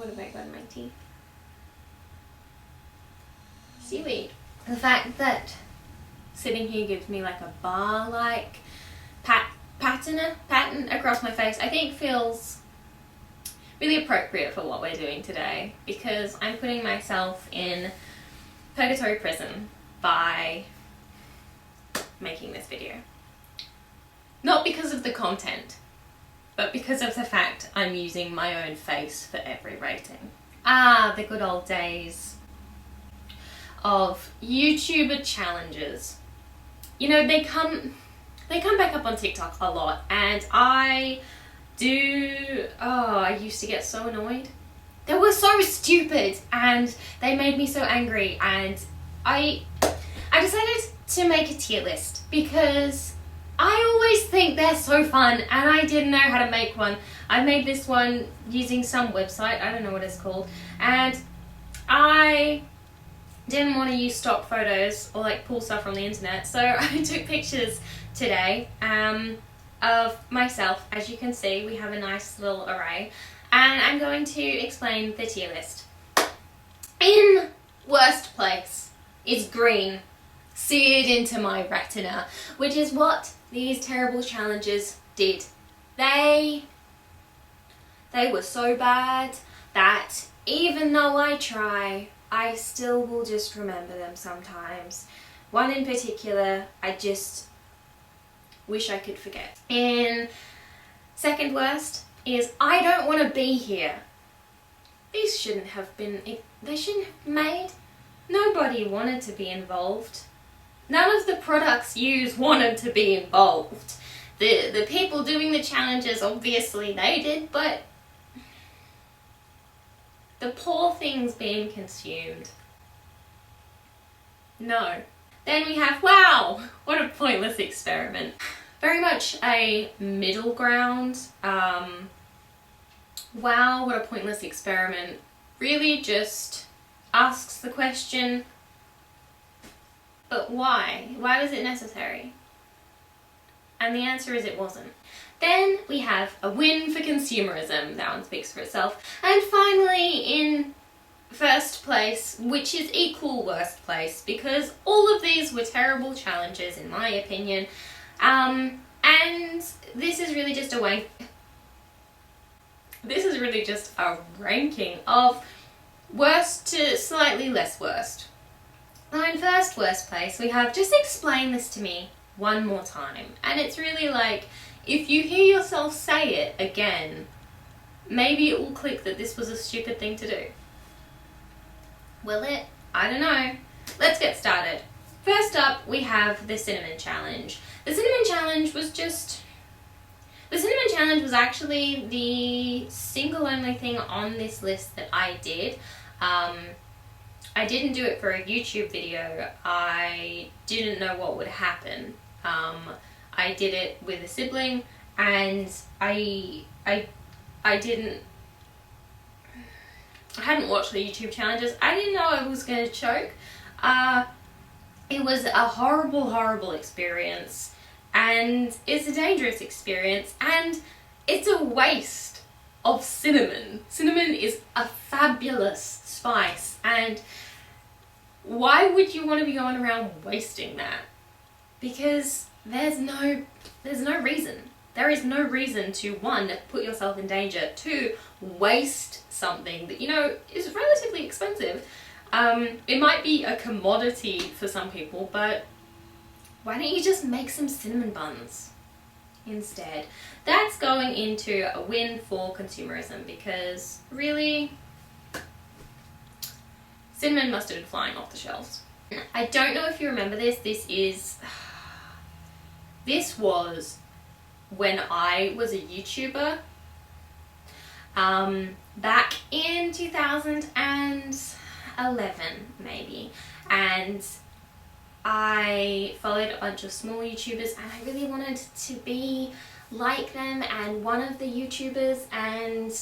What have I got in my teeth? Seaweed. The fact that sitting here gives me like a bar-like pattern across my face, I think feels really appropriate for what we're doing today, because I'm putting myself in purgatory prison by making this video. Not because of the content, but because of the fact I'm using my own face for every rating. Ah, the good old days of YouTuber challenges. You know, they come back up on TikTok a lot, and I used to get so annoyed. They were so stupid and they made me so angry, and I decided to make a tier list because I always think they're so fun and I didn't know how to make one. I made this one using some website, I don't know what it's called, and I didn't want to use stock photos or like pull stuff from the internet, so I took pictures today of myself. As you can see, we have a nice little array, and I'm going to explain the tier list. In worst place is green, seared into my retina, which is what these terrible challenges did. They were so bad that even though I try, I still will just remember them sometimes. One in particular, I just wish I could forget. In second worst is I don't want to be here. These shouldn't have been, they shouldn't have been made. Nobody wanted to be involved. None of the products used wanted to be involved. The people doing the challenges, obviously they did, but the poor things being consumed, no. Then we have, wow, what a pointless experiment. Very much a middle ground. Wow, what a pointless experiment. Really just asks the question, but why? Why was it necessary? And the answer is it wasn't. Then we have a win for consumerism. That one speaks for itself. And finally, in first place, which is equal worst place, because all of these were terrible challenges in my opinion, and this is really just a ranking of worst to slightly less worst. Now in first worst place we have, just explain this to me one more time, and it's really like, if you hear yourself say it again, maybe it will click that this was a stupid thing to do. Will it? I don't know. Let's get started. First up, we have the cinnamon challenge. The cinnamon challenge was actually the single only thing on this list that I did. I didn't do it for a YouTube video. I didn't know what would happen. I did it with a sibling, and I hadn't watched the YouTube challenges. I didn't know I was going to choke. It was a horrible experience, and it's a dangerous experience, and it's a waste of cinnamon. Cinnamon is a fabulous spice, and why would you want to be going around wasting that? Because there's no reason. There is no reason to, one, put yourself in danger, two, waste something that, you know, is relatively expensive. It might be a commodity for some people, but why don't you just make some cinnamon buns instead? That's going into a win for consumerism, because really, cinnamon must have been flying off the shelves. I don't know if you remember this. This was when I was a YouTuber, back in 2011 maybe, and I followed a bunch of small YouTubers, and I really wanted to be like them and one of the YouTubers, and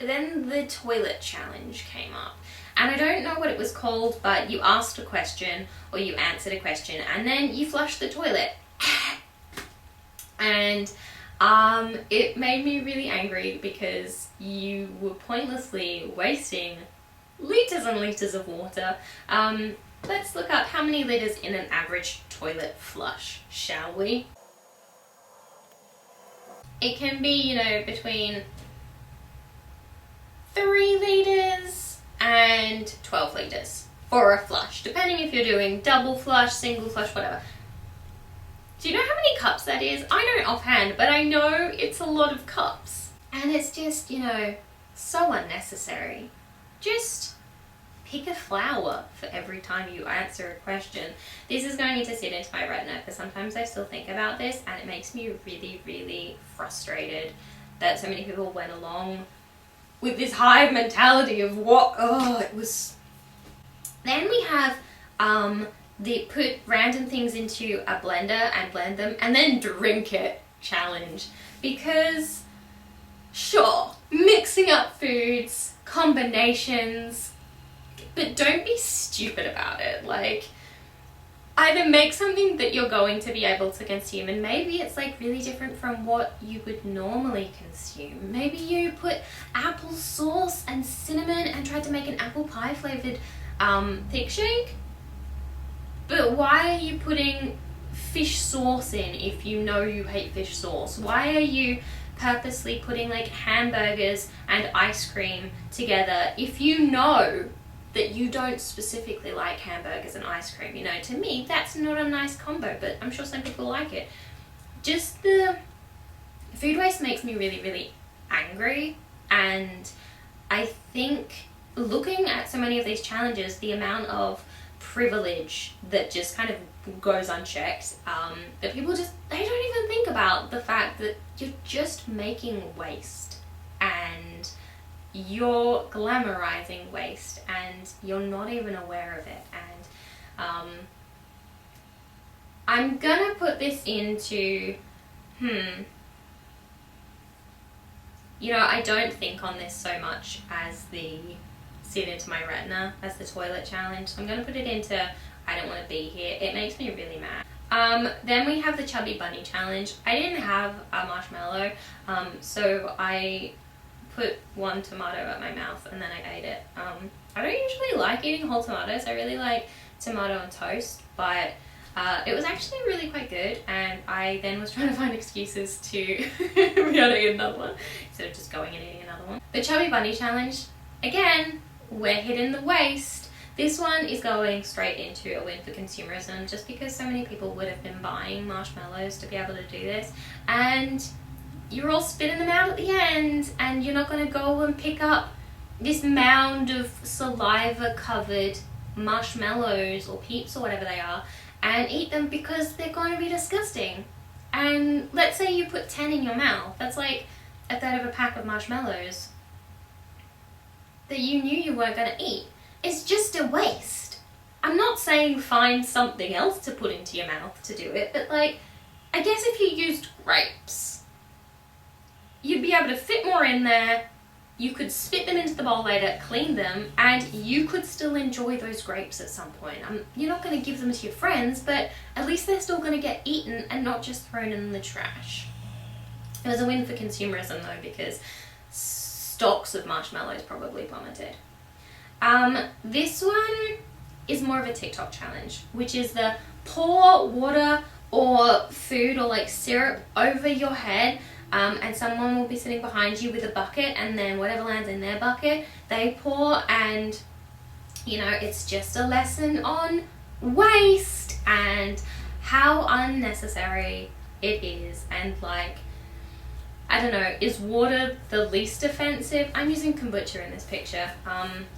then the toilet challenge came up. And I don't know what it was called, but you asked a question or you answered a question and then you flushed the toilet. And It made me really angry because you were pointlessly wasting liters and liters of water. Let's look up how many liters in an average toilet flush, shall we? It can be, you know, between 3 liters and 12 liters for a flush, depending if you're doing double flush, single flush, whatever. Do you know how many cups that is? I don't offhand, but I know it's a lot of cups. And it's just, you know, so unnecessary. Just pick a flower for every time you answer a question. This is going to sit into my retina because sometimes I still think about this and it makes me really, really frustrated that so many people went along with this hive mentality of what, it was. Then we have the put random things into a blender and blend them and then drink it challenge. Because sure, mixing up foods, combinations, but don't be stupid about it. Like, either make something that you're going to be able to consume, and maybe it's like really different from what you would normally consume. Maybe you put apple sauce and cinnamon and tried to make an apple pie flavored thick shake. But why are you putting fish sauce in if you know you hate fish sauce? Why are you purposely putting like hamburgers and ice cream together if you know that you don't specifically like hamburgers and ice cream? You know, to me, that's not a nice combo, but I'm sure some people like it. Just the food waste makes me really, really angry. And I think looking at so many of these challenges, the amount of privilege that just kind of goes unchecked, that people just, they don't even think about the fact that you're just making waste and you're glamorizing waste and you're not even aware of it. And I'm gonna put this into, you know, I don't think on this so much as the sit into my retina as the toilet challenge. So I'm going to put it into I don't want to be here. It makes me really mad. Then we have the chubby bunny challenge. I didn't have a marshmallow, so I put one tomato at my mouth and then I ate it. I don't usually like eating whole tomatoes. I really like tomato on toast, but it was actually really quite good, and I then was trying to find excuses to be able to eat another one instead of just going and eating another one. The chubby bunny challenge, again, we're hitting the waste. This one is going straight into a win for consumerism, just because so many people would have been buying marshmallows to be able to do this, and you're all spitting them out at the end, and you're not going to go and pick up this mound of saliva covered marshmallows or peeps or whatever they are and eat them because they're going to be disgusting. And let's say you put 10 in your mouth, that's like a third of a pack of marshmallows that you knew you weren't going to eat. It's just a waste. I'm not saying find something else to put into your mouth to do it, but like, I guess if you used grapes, you'd be able to fit more in there, you could spit them into the bowl later, clean them, and you could still enjoy those grapes at some point. You're not going to give them to your friends, but at least they're still going to get eaten and not just thrown in the trash. It was a win for consumerism though, because stocks of marshmallows probably plummeted. This one is more of a TikTok challenge, which is the pour water or food or like syrup over your head, and someone will be sitting behind you with a bucket, and then whatever lands in their bucket they pour, and you know, it's just a lesson on waste and how unnecessary it is. And like, I don't know, is water the least offensive? I'm using kombucha in this picture.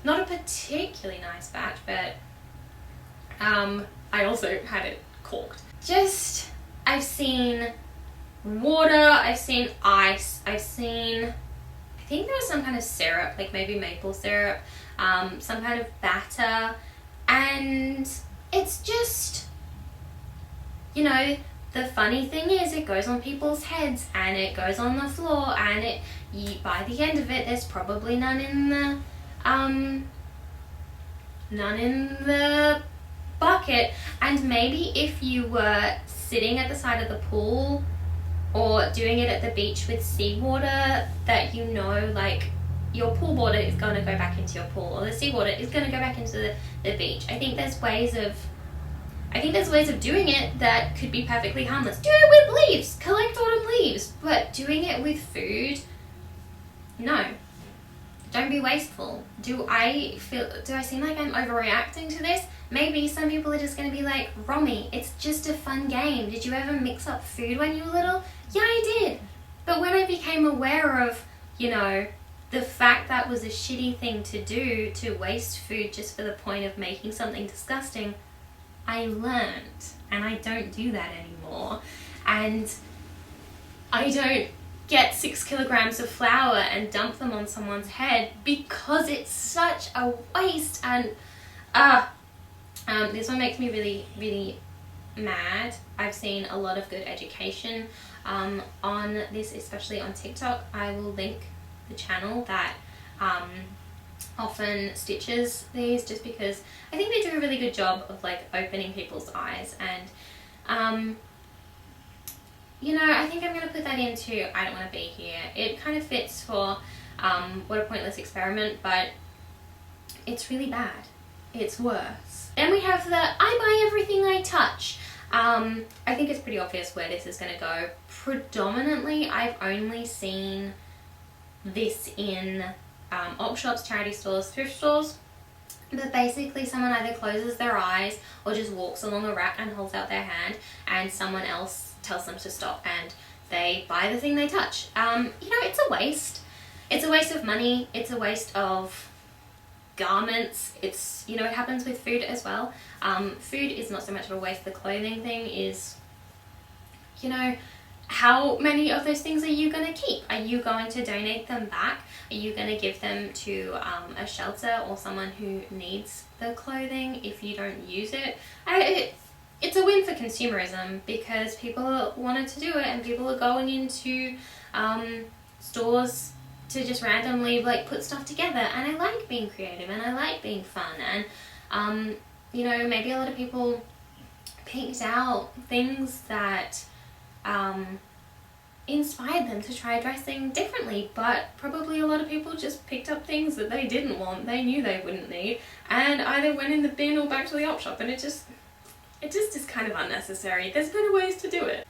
Not a particularly nice batch, but I also had it corked. Just, I've seen water, I've seen ice, I've seen, I think there was some kind of syrup, like maybe maple syrup, some kind of batter, and it's just, you know, the funny thing is it goes on people's heads and it goes on the floor, and by the end of it there's probably none in the bucket. And maybe if you were sitting at the side of the pool or doing it at the beach with seawater that you know, like, your pool water is going to go back into your pool, or the seawater is going to go back into the beach. I think there's ways of doing it that could be perfectly harmless. Do it with leaves, collect autumn leaves, but doing it with food, no. Don't be wasteful. Do I seem like I'm overreacting to this? Maybe some people are just going to be like, Romy, it's just a fun game. Did you ever mix up food when you were little? Yeah, I did. But when I became aware of, you know, the fact that was a shitty thing to do, to waste food just for the point of making something disgusting, I learned, and I don't do that anymore. And I don't get 6 kilograms of flour and dump them on someone's head because it's such a waste. And this one makes me really, really mad. I've seen a lot of good education on this, especially on TikTok. I will link the channel that often stitches these, just because I think they do a really good job of like opening people's eyes. And you know, I think I'm going to put that into I Don't Want to Be Here. It kind of fits for What a Pointless Experiment, but it's really bad. It's worse. Then we have the I buy everything I touch. I think it's pretty obvious where this is going to go. Predominantly, I've only seen this in op shops, charity stores, thrift stores. But basically someone either closes their eyes or just walks along a rack and holds out their hand, and someone else tells them to stop and they buy the thing they touch. You know, it's a waste. It's a waste of money. It's a waste of garments. It's, you know, it happens with food as well. Food is not so much of a waste. The clothing thing is, you know, how many of those things are you going to keep? Are you going to donate them back? Are you going to give them to a shelter or someone who needs the clothing if you don't use it? It's a win for consumerism, because people wanted to do it, and people are going into stores to just randomly like put stuff together. And I like being creative, and I like being fun, and you know, maybe a lot of people picked out things that inspired them to try dressing differently, but probably a lot of people just picked up things that they didn't want, they knew they wouldn't need, and either went in the bin or back to the op shop, and it just is kind of unnecessary. There's better ways to do it.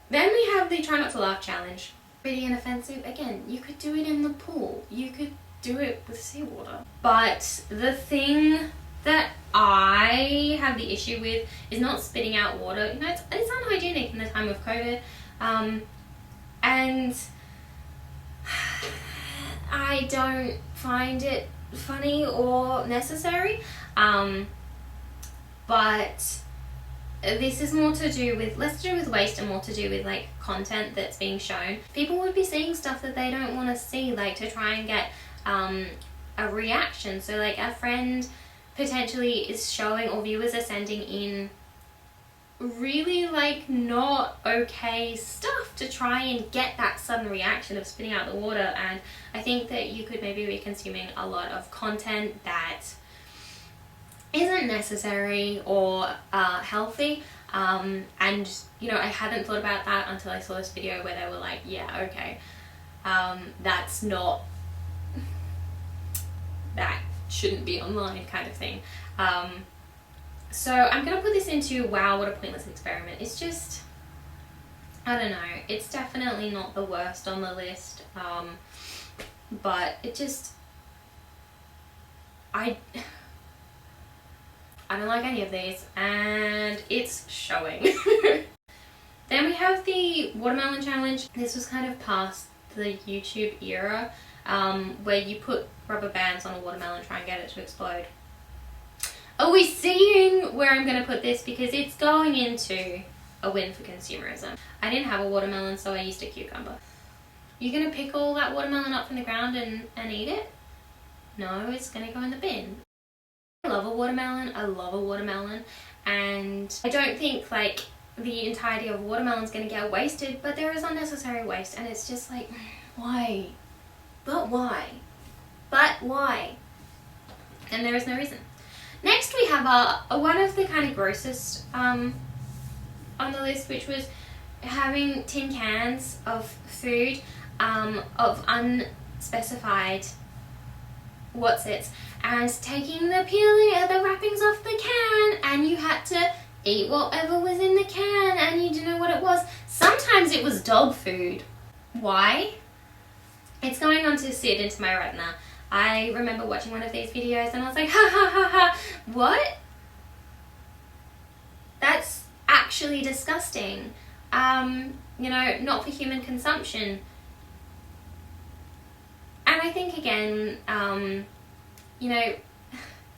Then we have the Try Not to Laugh challenge. Pretty inoffensive. Again, you could do it in the pool, you could do it with seawater, but the thing that I have the issue with is not spitting out water. You know, it's unhygienic in the time of COVID, and I don't find it funny or necessary, but this is more to do with, less to do with waste and more to do with like content that's being shown. People would be seeing stuff that they don't want to see, like to try and get a reaction. So like a friend potentially is showing, or viewers are sending in really like not okay stuff to try and get that sudden reaction of spitting out the water. And I think that you could maybe be consuming a lot of content that isn't necessary or healthy, and you know, I hadn't thought about that until I saw this video where they were like, yeah, okay, that's not, that shouldn't be online kind of thing. So I'm gonna put this into wow, what a pointless experiment. It's just, I don't know, it's definitely not the worst on the list, but it just, I don't like any of these, and it's showing. Then we have the watermelon challenge. This was kind of past the YouTube era, where you put rubber bands on a watermelon, try and get it to explode. Are we seeing where I'm going to put this? Because it's going into a win for consumerism. I didn't have a watermelon, so I used a cucumber. You're going to pick all that watermelon up from the ground and eat it? No, it's going to go in the bin. I love a watermelon. I love a watermelon. And I don't think like the entirety of a watermelon is going to get wasted, but there is unnecessary waste, and it's just like, why? But why? But why? And there is no reason. Next we have one of the kind of grossest on the list, which was having tin cans of food of unspecified what's-its and taking the wrappings off the can, and you had to eat whatever was in the can and you didn't know what it was. Sometimes it was dog food. Why? It's going on to sit into my retina. I remember watching one of these videos and I was like, ha ha ha ha, what? That's actually disgusting. Not for human consumption. And I think again,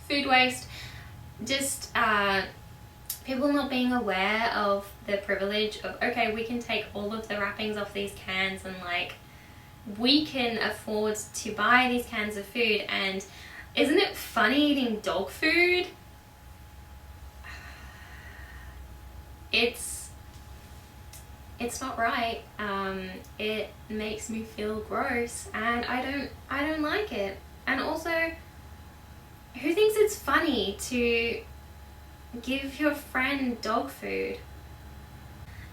food waste, just people not being aware of the privilege of, okay, we can take all of the wrappings off these cans and like, we can afford to buy these cans of food. And isn't it funny eating dog food? It's not right. It makes me feel gross, and I don't like it. And also, who thinks it's funny to give your friend dog food?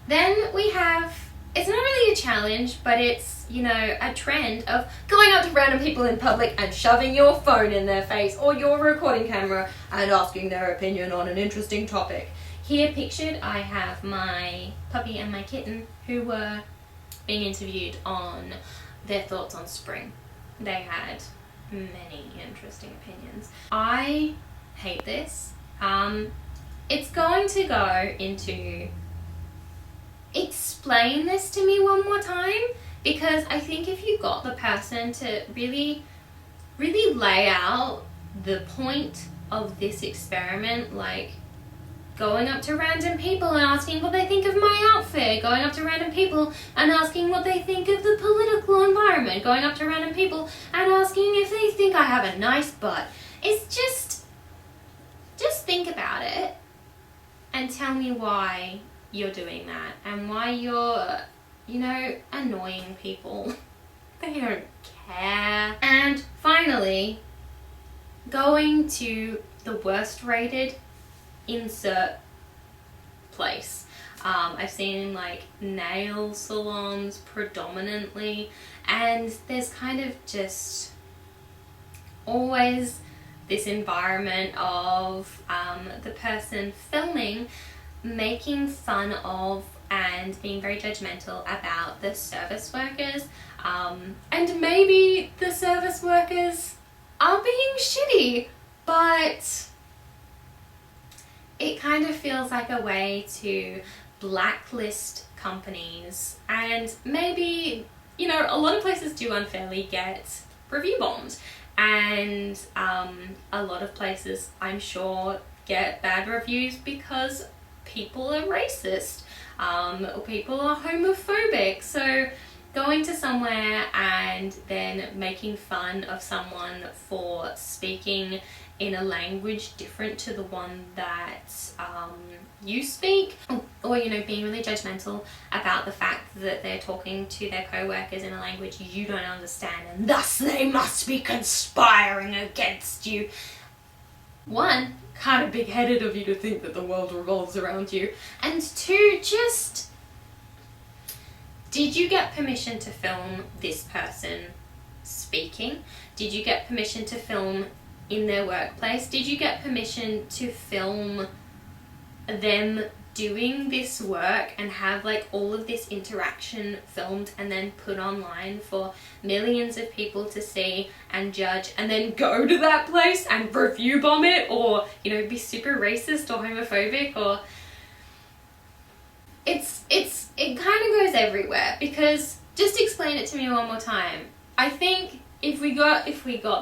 Then we have, it's not really a challenge, but it's, a trend of going up to random people in public and shoving your phone in their face or your recording camera and asking their opinion on an interesting topic. Here pictured, I have my puppy and my kitten who were being interviewed on their thoughts on spring. They had many interesting opinions. I hate this. It's going to go into explain this to me one more time, because I think if you got the person to really, really lay out the point of this experiment, like going up to random people and asking what they think of my outfit, going up to random people and asking what they think of the political environment, going up to random people and asking if they think I have a nice butt. It's just think about it and tell me why you're doing that and why you're, annoying people. They don't care. And finally, going to the worst rated insert place. I've seen like nail salons predominantly, and there's kind of just always this environment of the person filming making fun of and being very judgmental about the service workers, and maybe the service workers are being shitty, but it kind of feels like a way to blacklist companies. And maybe, a lot of places do unfairly get review bombed, and a lot of places, I'm sure, get bad reviews because people are racist, or people are homophobic. So going to somewhere and then making fun of someone for speaking in a language different to the one that you speak, or being really judgmental about the fact that they're talking to their co-workers in a language you don't understand and thus they must be conspiring against you. One, kind of big-headed of you to think that the world revolves around you, and two, just, did you get permission to film this person speaking? Did you get permission to film in their workplace? Did you get permission to film them doing this work and have like all of this interaction filmed and then put online for millions of people to see and judge, and then go to that place and review bomb it, or be super racist or homophobic? Or it kind of goes everywhere. Because just explain it to me one more time. I think if we got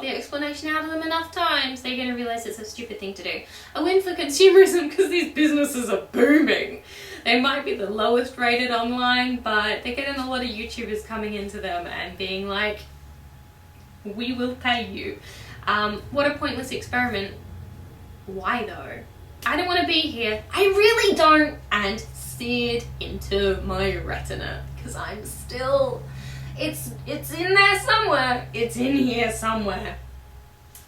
the explanation out of them enough times, they're going to realize it's a stupid thing to do. A win for consumerism, because these businesses are booming. They might be the lowest rated online, but they're getting a lot of YouTubers coming into them and being like, we will pay you. What a pointless experiment. Why though? I don't want to be here. I really don't. And seared into my retina, because I'm still... It's in there somewhere. It's in here somewhere.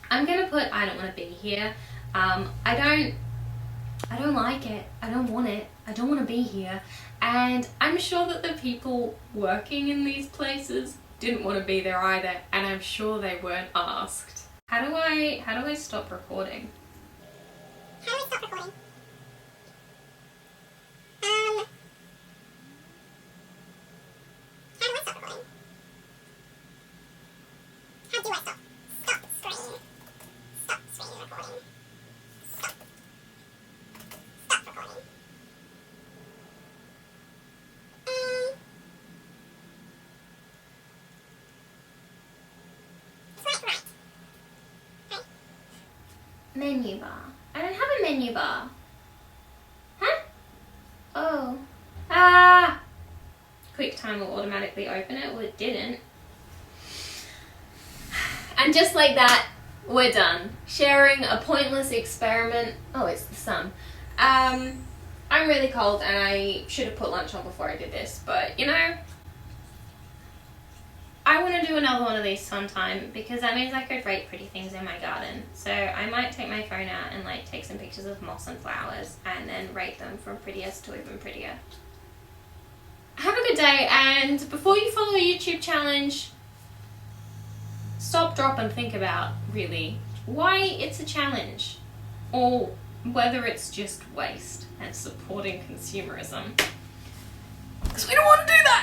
I'm gonna put I don't want to be here. I don't like it. I don't want it. I don't want to be here. And I'm sure that the people working in these places didn't want to be there either, and I'm sure they weren't asked. How do I stop recording? How do I stop recording? How do I stop recording? How do I stop? Stop screen. Stop screen recording. Stop. Stop recording. Right. Menu bar. I don't have a menu bar. Huh? Oh. Ah! QuickTime will automatically open it. Well, it didn't. And just like that, we're done. Sharing a pointless experiment. Oh, it's the sun. I'm really cold and I should have put lunch on before I did this, but you know, I want to do another one of these sometime because that means I could rate pretty things in my garden. So I might take my phone out and like take some pictures of moss and flowers and then rate them from prettiest to even prettier. Have a good day, and before you follow a YouTube challenge, stop, drop and think about really why it's a challenge or whether it's just waste and supporting consumerism. Because we don't want to do that!